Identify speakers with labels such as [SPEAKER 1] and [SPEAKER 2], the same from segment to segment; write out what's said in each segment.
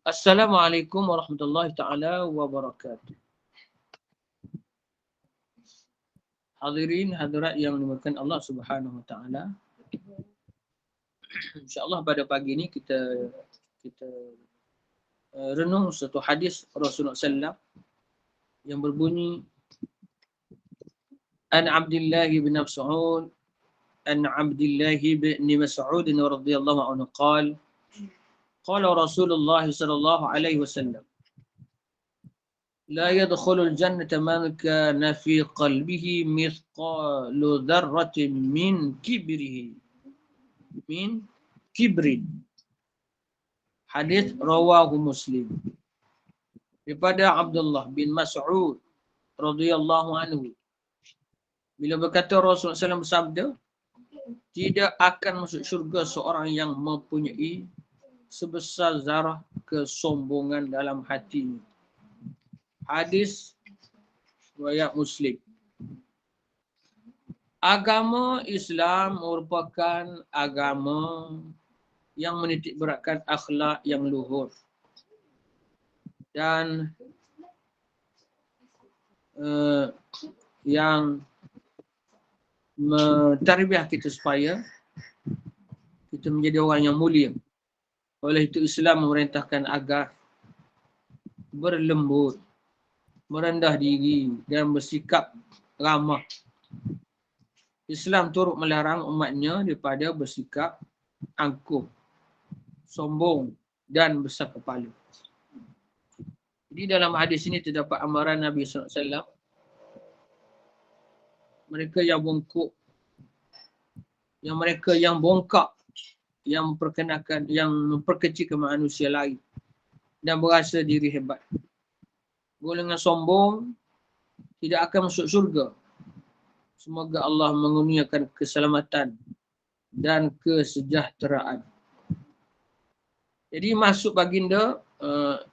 [SPEAKER 1] Assalamualaikum warahmatullahi taala wabarakatuh. Hadirin hadirat yang dimuliakan Allah Subhanahu wa taala. Insya-Allah pada pagi ini kita renung satu hadis Rasulullah sallallahu yang berbunyi An Abdullah bin Mas'ud An Abdullah bin Mas'ud radhiyallahu anhu qala qala Rasulullah sallallahu alaihi wasallam لا يدخل الجنة من كان في قلبه مثقال ذرة من كبر. Hadis rawahu Muslim. Daripada Abdullah bin Mas'ud radhiyallahu anhu. Bila berkata Rasulullah SAW bersabda, tidak akan masuk syurga seorang yang mempunyai sebesar zarah kesombongan dalam hatinya. Hadis riwayat Muslim. Agama Islam merupakan agama yang menitik beratkan akhlak yang luhur dan yang mentarbiah kita supaya kita menjadi orang yang mulia. Oleh itu Islam memerintahkan agar berlembut, merendah diri dan bersikap ramah. Islam turut melarang umatnya daripada bersikap angkuh, sombong dan besar kepala. Jadi dalam hadis ini terdapat amaran Nabi SAW, mereka yang bongkok, mereka yang bongkak, yang memperkenalkan, yang memperkecilkan manusia lain dan berasa diri hebat. Golongan sombong tidak akan masuk syurga. Semoga Allah mengurniakan keselamatan dan kesejahteraan. Jadi masuk baginda,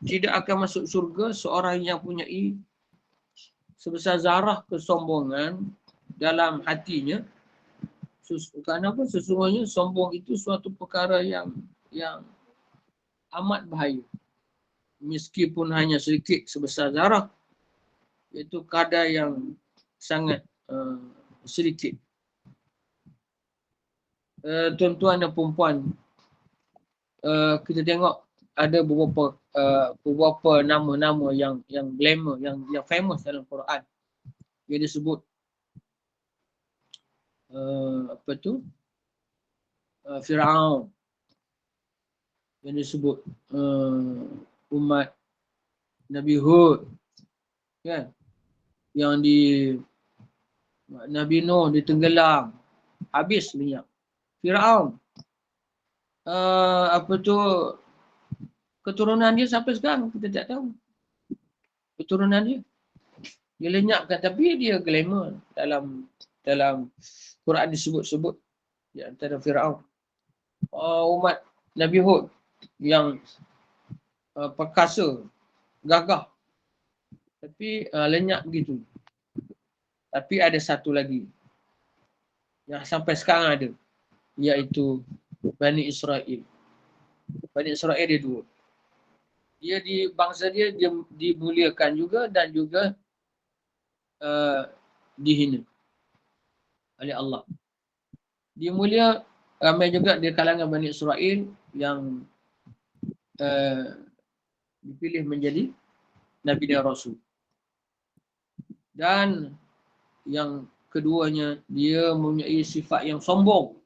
[SPEAKER 1] tidak akan masuk syurga seorang yang punyai sebesar zarah kesombongan dalam hatinya. Kenapa? Sesungguhnya sombong itu suatu perkara yang amat bahaya. Meskipun hanya sedikit sebesar zarah, iaitu kadar yang sangat sedikit. Tuan-tuan dan perempuan, kita tengok ada beberapa nama-nama yang glamour, yang famous dalam Quran. Dia disebut Firaun, yang disebut umat Nabi Hud, kan? Yang Nabi Nuh ditenggelam, habis minyak. Firaun, keturunan dia sampai sekarang kita tak tahu. Keturunan dia lenyapkan, tapi dia glamour dalam Quran disebut-sebut di antara Firaun. Umat Nabi Hud yang perkasa, gagah, tapi lenyap begitu. Tapi ada satu lagi yang sampai sekarang ada, iaitu Bani Israel. Bani Israel dia dua. Dia bangsa dia dimuliakan juga dan juga dihina oleh Allah. Dia mulia, ramai juga di kalangan Bani Israel yang dipilih menjadi Nabi dan Rasul. Dan yang keduanya, dia mempunyai sifat yang sombong.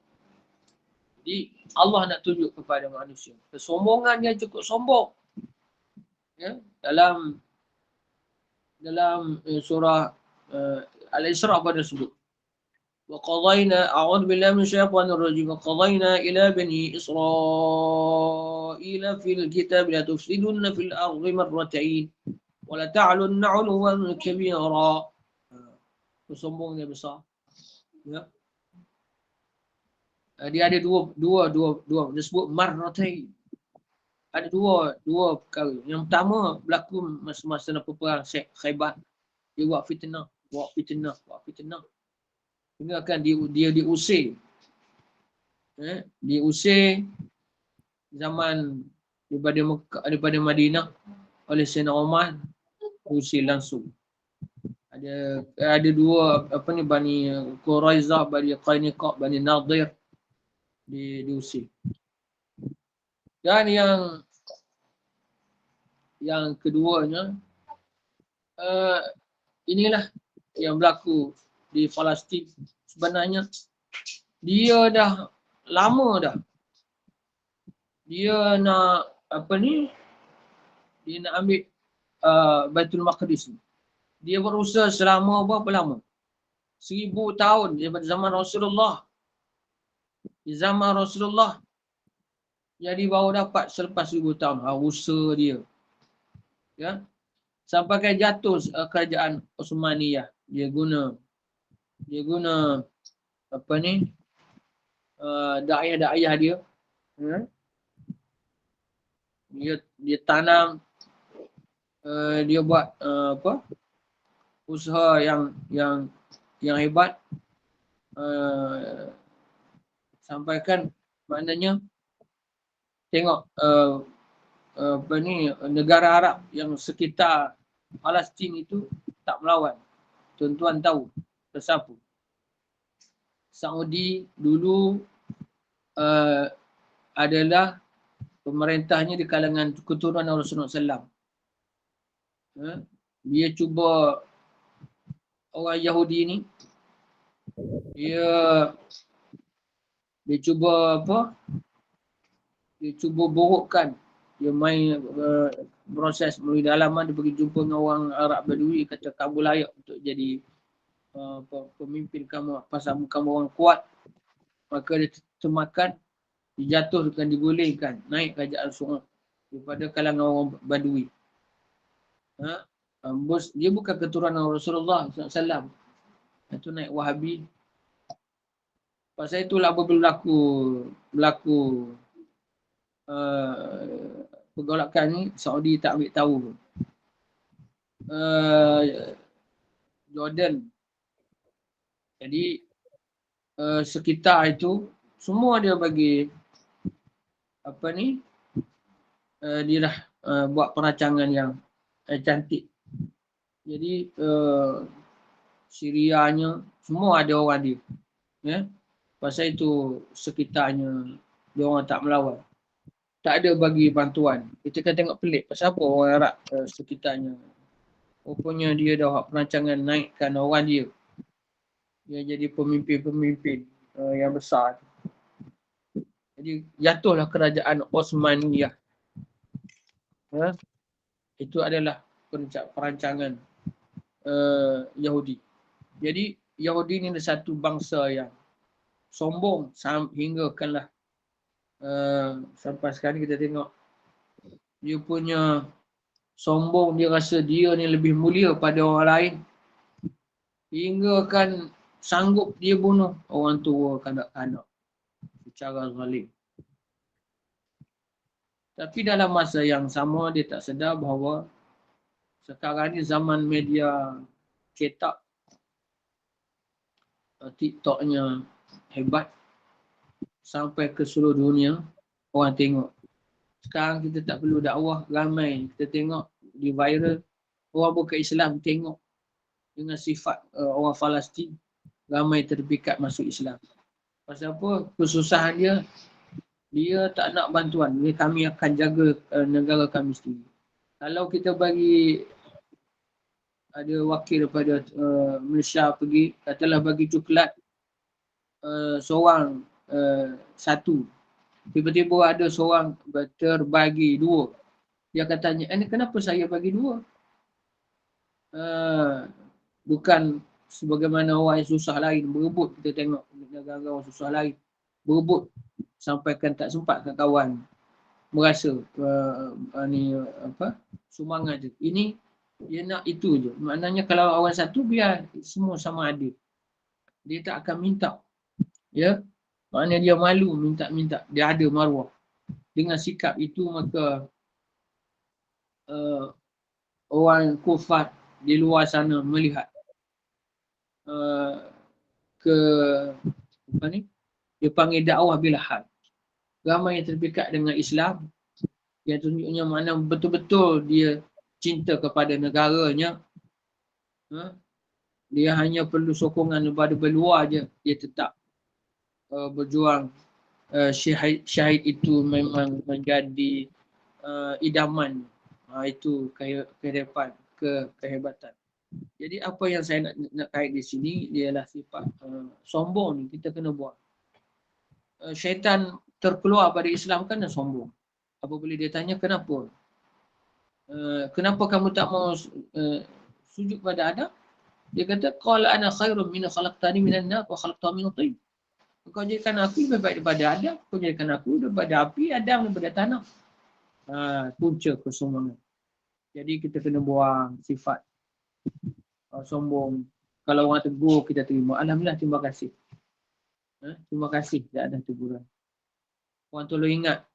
[SPEAKER 1] Jadi Allah nak tunjuk kepada manusia kesombongan yang cukup sombong. Ya, dalam surah Al-Isra pada sebut وَقَضَيْنَا أَعُوذُ بِاللَّهِ مِنَ الشَّيْطَانِ الرَّجِيمِ وَقَضَيْنَا إِلَى بَنِي إِسْرَائِيلَ فِي الْكِتَابِ لَتُفْسِدُنَّ فِي الْأَرْضِ مَرَّتَيْنِ وَلَتَعْلُنَّ عُلُوًّا كَبِيرًا. Kesombongan besar. Ya. Dia ada dua disebut marratain. Ada dua perkara. Yang pertama berlaku masa perang Khaybar. Dia buat fitnah. Ini akan dia diusir. Diusir zaman daripada Mekah, daripada Madinah oleh Sayyidina Umar, diusir langsung. Ada dua apa ni, Bani Quraizah, Bani Qainuqa, Bani Nadir diusir. Dan yang keduanya, inilah yang berlaku di Palestin. Sebenarnya dia dah lama dah. Dia nak apa ni? Dia nak ambil Baitul Maqdis ni. Dia berusaha selama berapa lama? 1000 tahun daripada zaman Rasulullah. Di zaman Rasulullah. Jadi baru dapat selepas 1000 tahun. Usaha dia. Ya. Sampai kan jatuh kerajaan Uthmaniyah. Dia guna apa ni? Dakwah dia. Dia tanam, dia buat usaha yang hebat, sampaikan maknanya tengok apa ni, negara Arab yang sekitar Palestin itu tak melawan. Tuan-tuan tahu siapa? Saudi dulu adalah pemerintahnya di kalangan keturunan Rasulullah SAW. Dia cuba, orang Yahudi ni, dia cuba apa? Dia cuba burukkan. Dia main proses melalui dalaman, dia pergi jumpa dengan orang Arab Badui, kata kamu layak untuk jadi pemimpin kamu, pasal kamu orang kuat. Maka dia termakan, dijatuhkan, digulingkan, naik kerajaan Sungai daripada kalangan orang Badui. Dia bukan keturunan Rasulullah SAW. Itu naik Wahabi. Pasal itulah berlaku pergolakan ni. Saudi tak ambil tahu. Jordan. Jadi sekitar itu semua dia bagi apa ni, dia dah buat perancangan yang cantik. Jadi Syrianya semua ada orang dia. Ya. Pasal itu sekitarnya dia orang tak melawan. Tak ada bagi bantuan. Kita kan tengok pelik. Pasal apa orang Arab sekitarnya? Rupanya dia dah buat perancangan naikkan orang dia. Dia jadi pemimpin-pemimpin yang besar. Jadi jatuhlah kerajaan Osmaniyah. Itu adalah perancangan Yahudi. Jadi Yahudi ni ada satu bangsa yang sombong hinggakanlah sampai sekarang kita tengok dia punya sombong, dia rasa dia ni lebih mulia pada orang lain, hingga kan sanggup dia bunuh orang tua, kanak-kanak secara zalim. Tapi dalam masa yang sama dia tak sedar bahawa sekarang ni zaman media cetak, TikToknya hebat sampai ke seluruh dunia orang tengok. Sekarang kita tak perlu dakwah, ramai kita tengok di viral, orang bukan Islam tengok dengan sifat orang Palestin, ramai terpikat masuk Islam. Pasal apa? Kesusahan dia tak nak bantuan. Kami akan jaga negara kami sendiri. Kalau kita bagi, ada wakil daripada Malaysia pergi, katalah bagi coklat seorang satu. Tiba-tiba ada seorang terbagi dua. Dia akan tanya, ini kenapa saya bagi dua? Bukan sebagaimana orang yang susah lain berebut. Kita tengok negara orang susah lain berebut sampaikan tak sempat kat kawan merasa sumbangan je. Ini dia nak itu je. Maknanya kalau orang satu biar semua sama ada. Dia tak akan minta. Ya. Maknanya dia malu minta-minta. Dia ada maruah. Dengan sikap itu maka orang kufar di luar sana melihat dia panggil dakwah bil hal. Ramai yang terpikat dengan Islam Yang tunjuknya mana betul-betul dia cinta kepada negaranya. Dia hanya perlu sokongan daripada luar je, dia tetap berjuang. Syahid itu memang menjadi idaman. Itu kehebatan, kehebatan. Jadi apa yang saya nak kait di sini ialah sifat sombong ni kita kena buang. Syaitan terkeluar pada Islam kan sombong. Apabila dia tanya kenapa? Kenapa kamu tak mau sujud pada Adam? Dia kata qala ana khairum min khalaqtani minan nar wa khalaqtahu min tin. Kau jadikan aku lebih baik daripada Adam, kau jadikan aku daripada api, Adam daripada tanah. Punca kesombongan. Jadi kita kena buang sifat sombong. Kalau orang tegur kita terima. Alhamdulillah, terima kasih. Terima kasih tak ada teguran. Orang tolong ingat.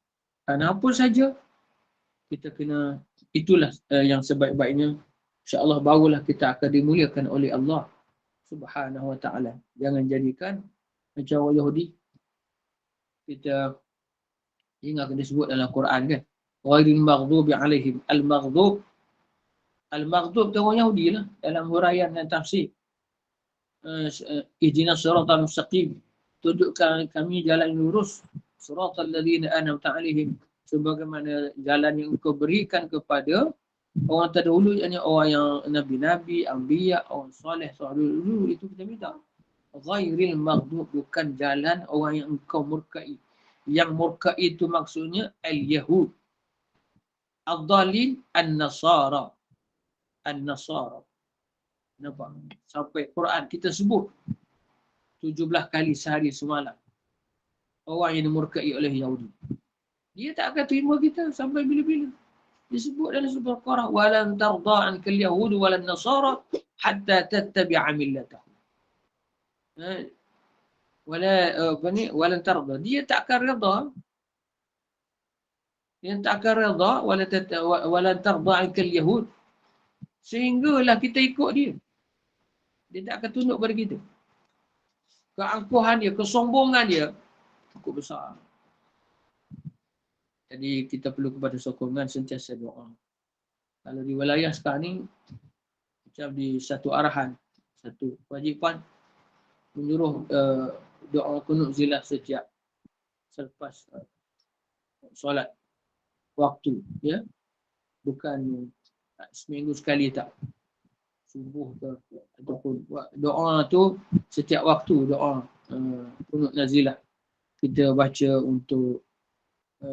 [SPEAKER 1] Apa saja kita kena, itulah yang sebaik-baiknya. InsyaAllah barulah kita akan dimuliakan oleh Allah Subhanahu wa ta'ala. Jangan jadikan macam orang Yahudi. Kita ingat kena sebut dalam Quran kan. Ghairil maghdubi alaihim. Al-maghdub tu orang Yahudi lah. Dalam huraian dan tafsir. Ihdinas siratal mustaqim. Tunjukkan kami jalan yang lurus. Siratal ladzina an'amta alaihim. Sebagaimana jalan yang engkau berikan kepada orang terdahulu, yakni orang yang nabi-nabi, anbiya, orang soleh, dulu itu kita minta. Ghairil maghdub, bukan jalan orang yang engkau murkai. Yang murkai itu maksudnya al-Yahud. Ad-dhalin an-Nasara. An-Nasara. Nampak? Sampai Quran kita sebut 17 kali sehari semalam. Orang yang dimurkai oleh Yahudi. Dia tak akan terima kita sampai bila-bila. Disebut dalam surah Al-Qur'an, walan tarda ankal yahud walan nasara hatta tattabi'a millatahum. Walan tarda, dia tak akan redha. Dia tak akan redha walan tarda ankal yahud, sehinggalah kita ikut dia. Dia tak akan tunduk pada kita. Keangkuhan dia, kesombongan dia cukup besar. Jadi kita perlu kepada sokongan sentiasa doa. Kalau di wilayah sekarang ni, macam di satu arahan, satu kewajipan menyuruh doa kunut zilah setiap selepas solat waktu, ya. Bukan seminggu sekali tak. Subuh ke ataupun doa tu setiap waktu, doa kunut nazilah kita baca untuk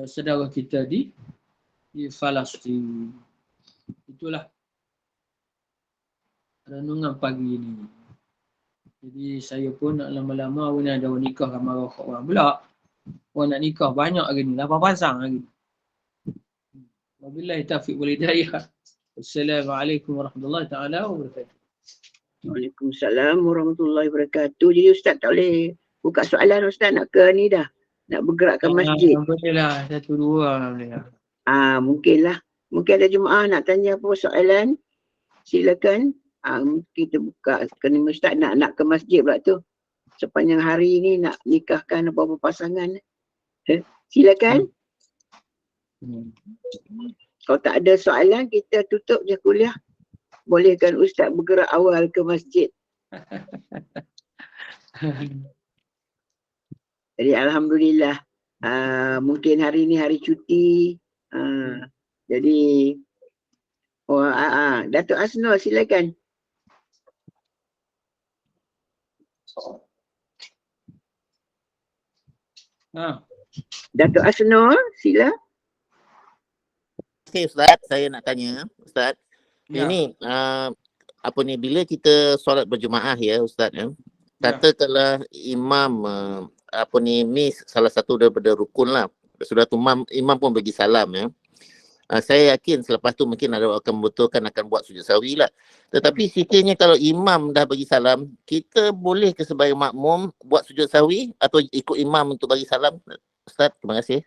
[SPEAKER 1] saudara kita di Palestin. Itulah renungan pagi ini. Jadi saya pun nak lama-lama pun ada orang nikah ramai orang pula. Orang nak nikah banyak hari ni, 8 pasang lagi. Wabillahi taufiq wal hidayah. Assalamualaikum warahmatullahi taala wabarakatuh.
[SPEAKER 2] Waalaikumsalam warahmatullahi wabarakatuh. Jadi Ustaz tak boleh buka soalan, Ustaz nak ke ni dah. Nak bergerakkan masjid.
[SPEAKER 1] Alhamdulillah, 1-2 alhamdulillah.
[SPEAKER 2] Mungkinlah. Mungkin ada jemaah nak tanya apa soalan. Silakan. Kita buka. Kena Ustaz nak ke masjid pula tu. Sepanjang hari ni nak nikahkan apa-apa pasangan. Silakan. Kalau tak ada soalan, kita tutup je kuliah. Bolehkan Ustaz bergerak awal ke masjid. Jadi alhamdulillah, mungkin hari ni hari cuti. Jadi Datuk Asnul silakan. Datuk Asnul sila.
[SPEAKER 3] Okey Ustaz, saya nak tanya Ustaz.
[SPEAKER 1] Ya.
[SPEAKER 3] Ini apa ni, bila kita solat berjemaah ya Ustaz ya. Katakanlah imam apa ni miss salah satu daripada rukun lah. Sudah tu imam pun bagi salam ya. Saya yakin selepas tu mungkin ada akan membutuhkan akan buat sujud sahwi lah. Tetapi sekiranya kalau imam dah bagi salam, kita boleh ke sebagai makmum buat sujud sahwi atau ikut imam untuk bagi salam? Ustaz, terima kasih.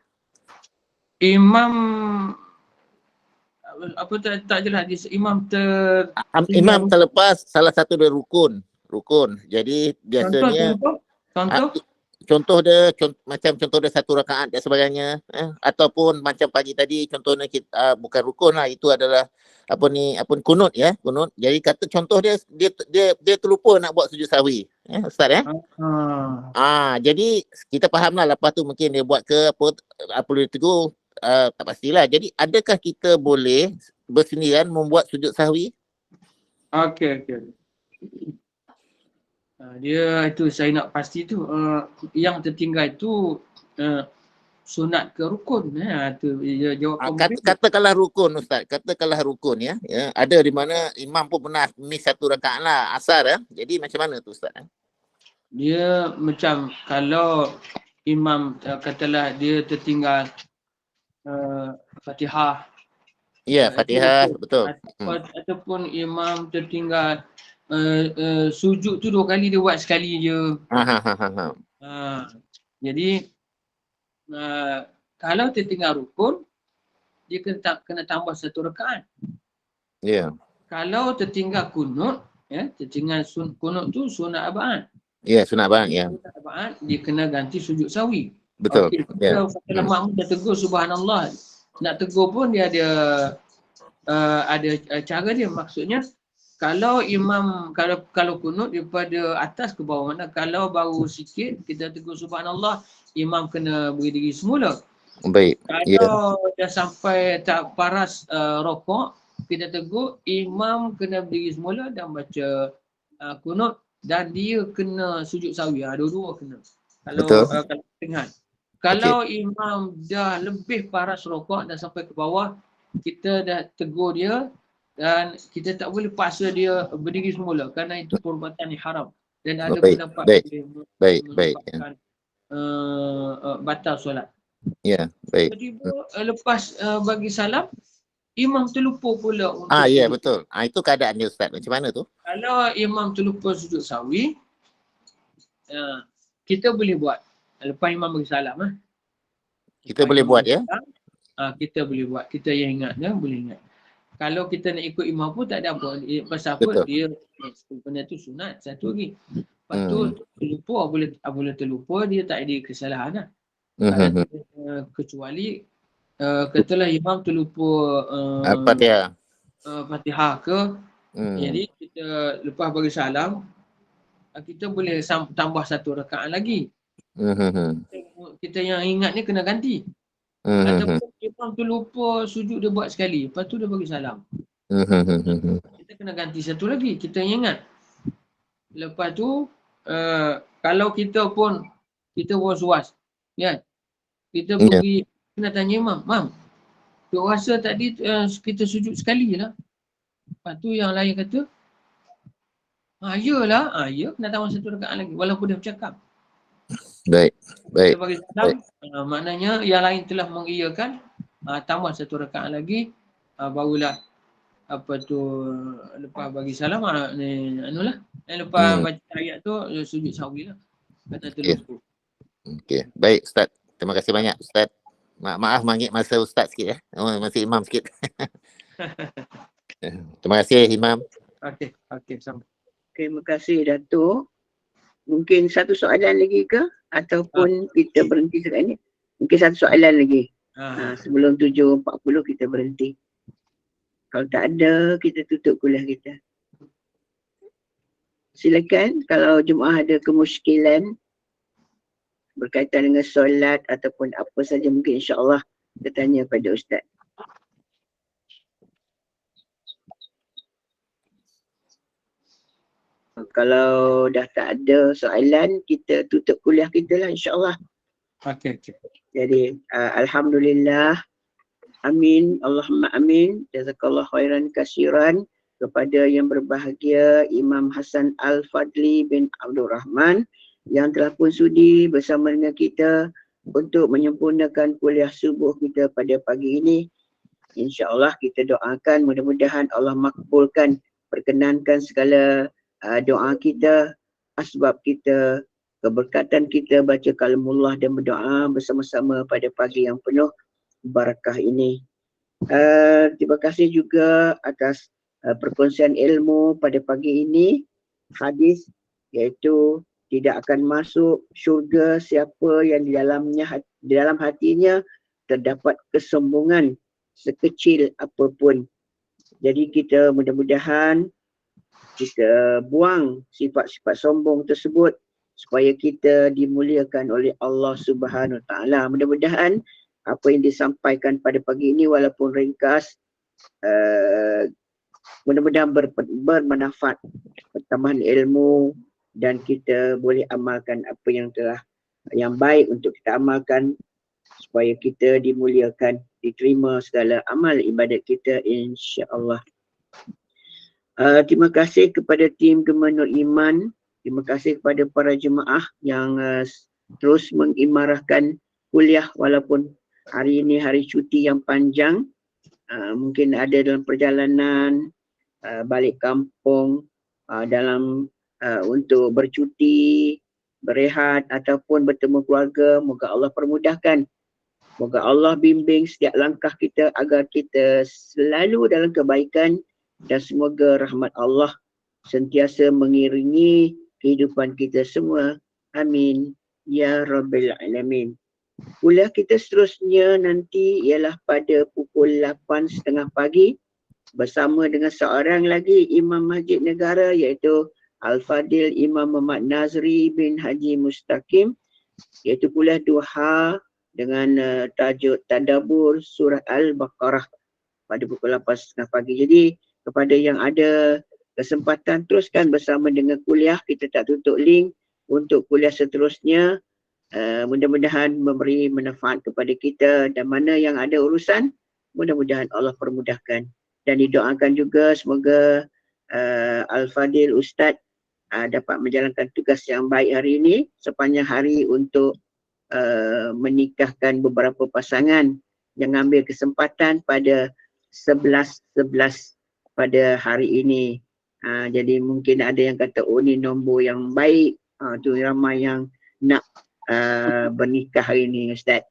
[SPEAKER 1] Imam apa tak jelas, imam
[SPEAKER 3] imam terlepas salah satu dari rukun. Jadi biasanya
[SPEAKER 1] contoh
[SPEAKER 3] contoh dia macam contoh dia 1 rakaat dan sebagainya, ataupun macam pagi tadi contohnya kita bukan rukun lah, itu adalah kunut ya, kunut. Jadi kata contoh dia terlupa nak buat sujud sahwi, Ustaz jadi kita fahamlah, lepas tu mungkin dia buat ke apa dia tegur, tak pastilah. Jadi adakah kita boleh bersendirian membuat sujud sahwi?
[SPEAKER 1] Okey. Dia itu saya nak pasti tu yang tertinggal itu sunat ke rukun, tu dia jawapan
[SPEAKER 3] Katakanlah rukun, Ustaz. Katakanlah rukun ya. Ada di mana imam pun pernah miss 1 rakaat lah, asar ya. Jadi macam mana tu, Ustaz?
[SPEAKER 1] Dia macam kalau imam katalah dia tertinggal Fatihah.
[SPEAKER 3] Ya, Fatihah, betul.
[SPEAKER 1] Ataupun imam tertinggal sujud tu 2 kali, dia buat sekali je. Jadi kalau tertinggal rukun, dia kena tambah 1 rakaat.
[SPEAKER 3] Ya.
[SPEAKER 1] Kalau tertinggal kunut, tertinggal kunut tu sunat abad.
[SPEAKER 3] Ya, sunat abad, ya.
[SPEAKER 1] Sunat abad, dia kena ganti sujud sahwi.
[SPEAKER 3] Betul.
[SPEAKER 1] Okey, kalau makmum dah tegur subhanallah, nak tegur pun dia ada cara dia. Maksudnya kalau imam kalau kunut daripada atas ke bawah, mana kalau baru sikit kita tegur subhanallah, imam kena berdiri semula.
[SPEAKER 3] Baik.
[SPEAKER 1] Kalau dah sampai tak paras rokok, kita tegur imam kena berdiri semula dan baca kunut, dan dia kena sujud sahwi. Dua-dua kena. Kalau tengah. Kalau imam dah lebih paras rokok dan sampai ke bawah, kita dah tegur dia dan kita tak boleh paksa dia berdiri semula kerana itu perbuatan yang haram dan ada pendapat menyebabkan batal solat.
[SPEAKER 3] Ya, baik.
[SPEAKER 1] Tiba-tiba lepas bagi salam, imam terlupa pula untuk
[SPEAKER 3] ya, betul. Itu keadaan dia, Ustaz. Macam mana tu?
[SPEAKER 1] Kalau imam terlupa sujud sahwi, kita boleh buat. Lepas imam bagi salam,
[SPEAKER 3] kita boleh buat ya?
[SPEAKER 1] Kita boleh buat. Kita yang ingat boleh ingat. Kalau kita nak ikut imam pun tak ada apa. Pasal apa? Dia benda tu sunat. Satu lagi. Lepas tu terlupa, boleh terlupa, dia tak ada kesalahan lah. Kecuali katalah imam terlupa Fatihah ke, jadi kita lepas bagi salam, kita boleh tambah 1 rakaat lagi. Kita yang ingat ni kena ganti. Ataupun imam terlupa sujud, dia buat sekali, lepas tu dia bagi salam, kita kena ganti 1 lagi, kita yang ingat. Lepas tu kalau kita pun was-was, kita pergi, kena tanya imam, Mam, tu rasa tadi kita sujud sekali lah. Lepas tu yang lain kata, ya, kena tambah 1 rakaat lagi walaupun dia bercakap.
[SPEAKER 3] Baik.
[SPEAKER 1] Kita bagi salam, maknanya yang lain telah mengiyakan, tambah 1 rakaat lagi, barulah lepas bagi salam lepas baca ayat tu sujud sahwi lah. Kata terlupa.
[SPEAKER 3] Okey. Baik, Ustaz. Terima kasih banyak, Ustaz. Maaf manggil masa Ustaz sikit ya. Masih imam sikit. Terima kasih, Imam.
[SPEAKER 1] Okey, sama.
[SPEAKER 2] Terima kasih, Datuk. Mungkin 1 soalan lagi ke? Ataupun kita berhenti sekarang ni? Mungkin 1 soalan lagi. Sebelum 7.40 kita berhenti. Kalau tak ada, kita tutup kuliah kita. Silakan kalau jemaah ada kemusykilan berkaitan dengan solat ataupun apa saja, mungkin insya-Allah kita tanya pada Ustaz. Kalau dah tak ada soalan, kita tutup kuliah kita lah, insya-Allah.
[SPEAKER 1] Okey.
[SPEAKER 2] Jadi alhamdulillah, amin, Allahumma amin, jazakallah khairan kasiran kepada yang berbahagia Imam Hasan Al-Fadli bin Abdul Rahman yang telah pun sudi bersama dengan kita untuk menyempurnakan kuliah subuh kita pada pagi ini. InsyaAllah kita doakan mudah-mudahan Allah makbulkan, perkenankan segala doa kita, asbab kita, keberkatan kita baca kalamullah dan berdoa bersama-sama pada pagi yang penuh barakah ini. Terima kasih juga atas perkongsian ilmu pada pagi ini. Hadis iaitu tidak akan masuk syurga siapa yang di dalam hatinya terdapat kesombongan sekecil apapun. Jadi kita mudah-mudahan kita buang sifat-sifat sombong tersebut supaya kita dimuliakan oleh Allah Subhanahu Wa Taala. Mudah-mudahan apa yang disampaikan pada pagi ini walaupun ringkas, mudah-mudahan bermanfaat, pertambahan ilmu, dan kita boleh amalkan apa yang baik untuk kita amalkan supaya kita dimuliakan, diterima segala amal ibadat kita insya-Allah. Terima kasih kepada tim Gema Nur Iman, terima kasih kepada para jemaah yang terus mengimarahkan kuliah walaupun hari ini hari cuti yang panjang. Mungkin ada dalam perjalanan balik kampung, untuk bercuti, berehat ataupun bertemu keluarga. Moga Allah permudahkan. Moga Allah bimbing setiap langkah kita agar kita selalu dalam kebaikan, dan semoga rahmat Allah sentiasa mengiringi kehidupan kita semua. Amin. Ya Rabbil Alamin. Kuliah kita seterusnya nanti ialah pada pukul 8.30 pagi bersama dengan seorang lagi Imam Masjid Negara, iaitu Al-Fadil Imam Muhammad Nazri bin Haji Mustaqim, iaitu kuliah duha dengan tajuk Tadabbur Surah Al-Baqarah pada pukul 8.30 pagi. Jadi kepada yang ada kesempatan teruskan bersama dengan kuliah, kita tak tutup link untuk kuliah seterusnya. Mudah-mudahan memberi manfaat kepada kita, dan mana yang ada urusan mudah-mudahan Allah permudahkan, dan didoakan juga semoga Al-Fadil Ustaz dapat menjalankan tugas yang baik hari ini sepanjang hari untuk menikahkan beberapa pasangan yang ambil kesempatan pada 11.11 pada hari ini. Jadi mungkin ada yang kata, oh ni nombor yang baik, tu ramai yang nak bernikah hari ini Ustaz.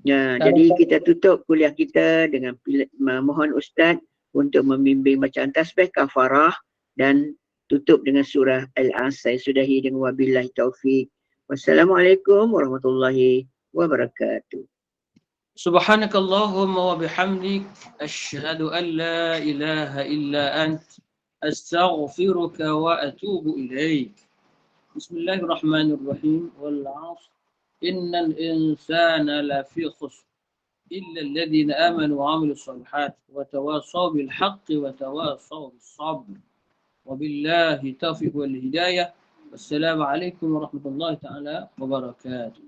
[SPEAKER 2] Jadi kita tutup kuliah kita dengan mohon Ustaz untuk membimbing bacaan tasbih kafarah dan tutup dengan surah Al-As. Saya sudahi dengan wabillahi taufik. Wassalamualaikum warahmatullahi wabarakatuh.
[SPEAKER 1] Subhanakallahumma wa bihamdik asyhadu an la ilaha illa ant astaghfiruka wa atubu ilaik. Bismillahirrahmanirrahim. Wal 'ashr innal insana lafi khusr illa alladhina amanu wa 'amilus shalihat wa tawassaw bil haqqi wa tawassaw bis sabr. Wabillahi taufiq wal hidayah. Wassalamualaikum warahmatullahi taala wabarakatuh.